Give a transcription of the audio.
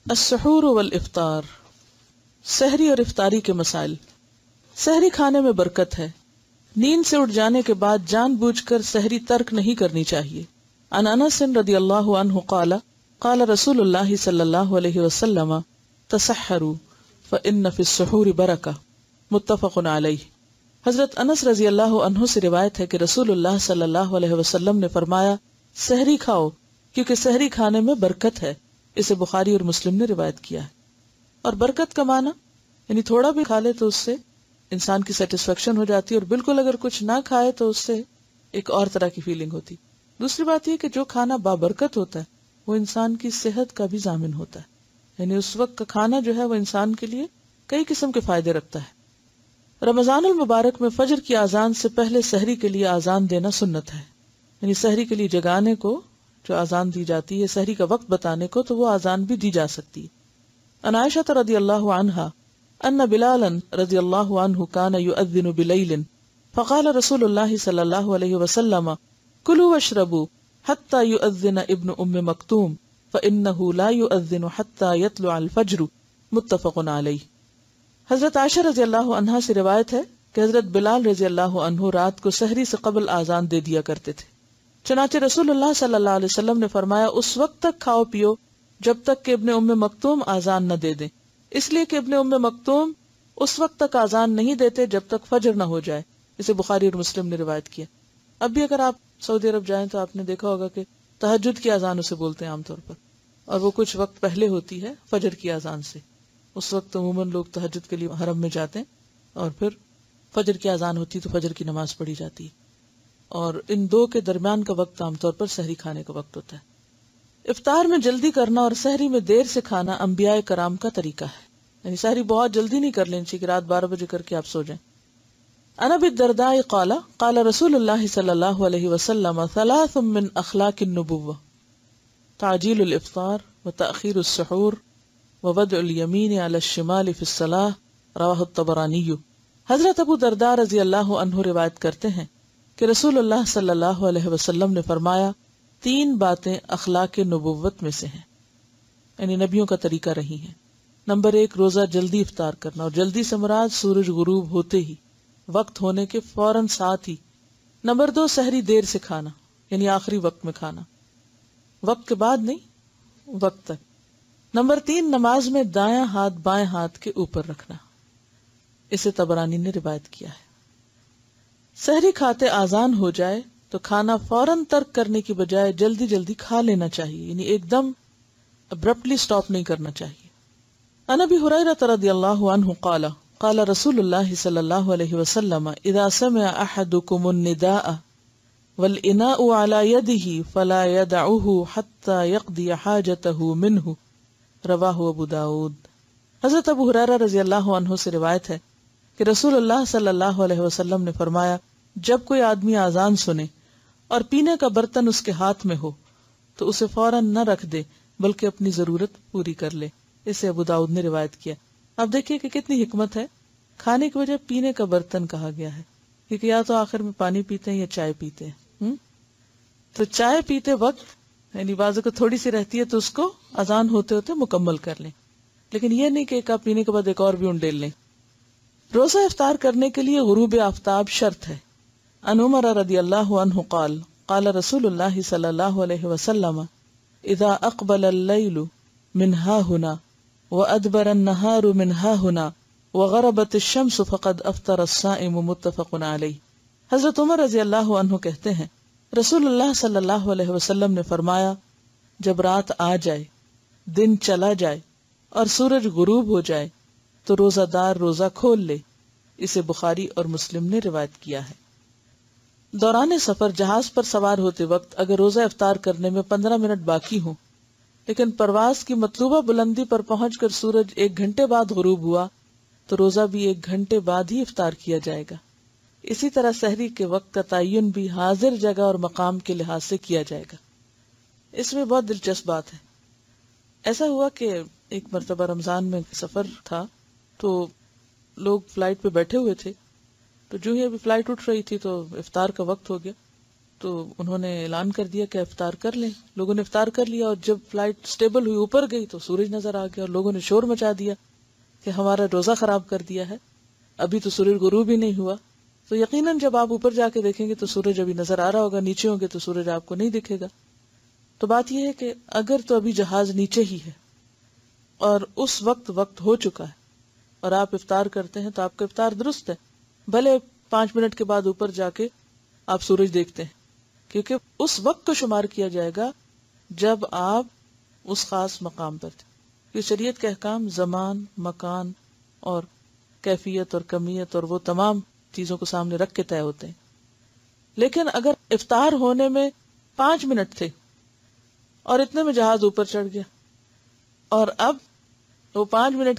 السحور والافطار، سحری اور افطاری کے مسائل۔ سحری کھانے میں برکت ہے۔ نیند سے اٹھ جانے کے بعد جان بوجھ کر سحری ترک نہیں کرنی چاہیے۔ عن انس رضی اللہ عنہ قال قال رسول اللہ صلی اللہ علیہ وسلم تسحروا فإن فی السحور برکہ، متفق علیہ۔ حضرت انس رضی اللہ عنہ سے روایت ہے کہ رسول اللہ صلی اللہ علیہ وسلم نے فرمایا سحری کھاؤ کیونکہ سحری کھانے میں برکت ہے۔ اسے بخاری اور مسلم نے روایت کیا ہے۔ اور برکت کا معنی یعنی تھوڑا بھی کھا لے تو اس سے انسان کی سیٹسفیکشن ہو جاتی ہے، اور بالکل اگر کچھ نہ کھائے تو اس سے ایک اور طرح کی فیلنگ ہوتی۔ دوسری بات یہ کہ جو کھانا بابرکت ہوتا ہے وہ انسان کی صحت کا بھی ضامن ہوتا ہے، یعنی اس وقت کا کھانا جو ہے وہ انسان کے لیے کئی قسم کے فائدے رکھتا ہے۔ رمضان المبارک میں فجر کی اذان سے پہلے سحری کے لیے اذان دینا سنت ہے، یعنی سحری کے لیے جگانے کو جو اذان دی جاتی ہے، سحری کا وقت بتانے کو، تو وہ اذان بھی دی جا سکتی ہے۔ عن عائشہ رضی اللہ عنہا ان بلالا رضی اللہ عنہ کان یؤذن بلیل فقال رسول اللہ صلی اللہ علیہ وسلم کلوا واشربوا حتى يؤذن ابن ام مکتوم فانه لا يؤذن حتى يطلع الفجر، متفق علیہ۔ حضرت عائشہ رضی اللہ عنہا سے روایت ہے کہ حضرت بلال رضی اللہ عنہ رات کو سحری سے قبل اذان دے دیا کرتے تھے، چنانچہ رسول اللہ صلی اللہ علیہ وسلم نے فرمایا اس وقت تک کھاؤ پیو جب تک کہ ابن ام مکتوم اذان نہ دے دیں، اس لیے کہ ابن ام مکتوم اس وقت تک اذان نہیں دیتے جب تک فجر نہ ہو جائے۔ اسے بخاری اور مسلم نے روایت کیا۔ اب بھی اگر آپ سعودی عرب جائیں تو آپ نے دیکھا ہوگا کہ تہجد کی اذان اسے بولتے ہیں عام طور پر، اور وہ کچھ وقت پہلے ہوتی ہے فجر کی اذان سے۔ اس وقت عموماً لوگ تہجد کے لیے حرم میں جاتے ہیں، اور پھر فجر کی اذان ہوتی تو فجر کی نماز پڑھی جاتی ہے، اور ان دو کے درمیان کا وقت عام طور پر سحری کھانے کا وقت ہوتا ہے۔ افطار میں جلدی کرنا اور سحری میں دیر سے کھانا انبیاء کرام کا طریقہ ہے، یعنی سحری بہت جلدی نہیں کر لینی چاہیے کہ رات 12 بجے کر کے آپ سو جائیں۔ عن ابی الدرداء قال قال رسول اللہ صلی اللہ علیہ وسلم ثلاث من اخلاق النبوة تعجیل الافطار وتأخیر السحور ووضع الیمین علی الشمال فی الصلاة، رواہ الطبرانی۔ حضرت ابو درداء رضی اللہ عنہ روایت کرتے ہیں کہ رسول اللہ صلی اللہ علیہ وسلم نے فرمایا 3 باتیں اخلاق نبوت میں سے ہیں، یعنی نبیوں کا طریقہ رہی ہیں۔ نمبر 1 روزہ جلدی افطار کرنا، اور جلدی سے مراد سورج غروب ہوتے ہی، وقت ہونے کے فوراً ساتھ ہی۔ نمبر 2 سحری دیر سے کھانا، یعنی آخری وقت میں کھانا، وقت کے بعد نہیں، وقت تک۔ نمبر 3 نماز میں دایاں ہاتھ بائیں ہاتھ کے اوپر رکھنا، اسے طبرانی نے روایت کیا ہے۔ سحری کھاتے اذان ہو جائے تو کھانا فوراً ترک کرنے کی بجائے جلدی جلدی کھا لینا چاہیے، یعنی ایک دم ابرپٹلی سٹاپ نہیں کرنا چاہیے۔ عن ابی ہریرہ رضی اللہ عنہ قال قال رسول اللہ صلی اللہ علیہ وسلم اذا سمع احدکم النداء والاناء على يده فلا يدعه حتى يقضي حاجته منه، رواہ ابو داود۔ حضرت ابو ہریرہ رضی اللہ عنہ سے روایت ہے کہ رسول اللہ صلی اللہ علیہ وسلم نے فرمایا جب کوئی آدمی اذان سنے اور پینے کا برتن اس کے ہاتھ میں ہو تو اسے فوراً نہ رکھ دے بلکہ اپنی ضرورت پوری کر لے، اسے ابو داؤد نے روایت کیا۔ اب دیکھیے کہ کتنی حکمت ہے، کھانے کی وجہ پینے کا برتن کہا گیا ہے، کیونکہ یا تو آخر میں پانی پیتے ہیں یا چائے پیتے ہیں، تو چائے پیتے وقت یعنی بازو کو تھوڑی سی رہتی ہے تو اس کو اذان ہوتے ہوتے مکمل کر لیں، لیکن یہ نہیں کہ ایک کپ پینے کے بعد ایک اور بھی انڈیل لیں۔ روزہ افطار کرنے کے لیے غروب آفتاب شرط ہے۔ عن عمر رضی اللہ عنہ قال قال رسول اللہ صلی اللہ علیہ وسلم اذا اقبل اللیل من ها هنا وادبر النهار من ها هنا وغربت الشمس فقد افطر الصائم، متفق علیہ۔ حضرت عمر رضی اللہ عنہ کہتے ہیں رسول اللہ صلی اللہ علیہ وسلم نے فرمایا جب رات آ جائے، دن چلا جائے اور سورج غروب ہو جائے تو روزہ دار روزہ کھول لے، اسے بخاری اور مسلم نے روایت کیا ہے۔ دوران سفر جہاز پر سوار ہوتے وقت اگر روزہ افطار کرنے میں 15 منٹ باقی ہوں لیکن پرواز کی مطلوبہ بلندی پر پہنچ کر سورج 1 گھنٹے بعد غروب ہوا تو روزہ بھی 1 گھنٹے بعد ہی افطار کیا جائے گا۔ اسی طرح سحری کے وقت کا تعین بھی حاضر جگہ اور مقام کے لحاظ سے کیا جائے گا۔ اس میں بہت دلچسپ بات ہے، ایسا ہوا کہ ایک مرتبہ رمضان میں سفر تھا تو لوگ فلائٹ پہ بیٹھے ہوئے تھے، تو جو ہی ابھی فلائٹ اٹھ رہی تھی تو افطار کا وقت ہو گیا، تو انہوں نے اعلان کر دیا کہ افطار کر لیں. لوگوں نے افطار کر لیا، اور جب فلائٹ سٹیبل ہوئی اوپر گئی تو سورج نظر آ گیا، اور لوگوں نے شور مچا دیا کہ ہمارا روزہ خراب کر دیا ہے، ابھی تو سورج غروب ہی نہیں ہوا. تو یقیناً جب آپ اوپر جا کے دیکھیں گے تو سورج ابھی نظر آ رہا ہوگا، نیچے ہوں گے تو سورج آپ کو نہیں دکھے گا. تو بات یہ ہے کہ اگر تو ابھی جہاز نیچے ہی ہے اور اس وقت ہو چکا ہے اور آپ افطار کرتے ہیں تو آپ کا افطار درست ہے، بھلے 5 منٹ کے بعد اوپر جا کے آپ سورج دیکھتے ہیں، کیونکہ اس وقت کو شمار کیا جائے گا جب آپ اس خاص مقام پر تھے. کہ شریعت کے احکام زمان، مکان اور کیفیت اور کمیت اور وہ تمام چیزوں کو سامنے رکھ کے طے ہوتے ہیں. لیکن اگر افطار ہونے میں 5 منٹ تھے اور اتنے میں جہاز اوپر چڑھ گیا، اور اب وہ 5 منٹ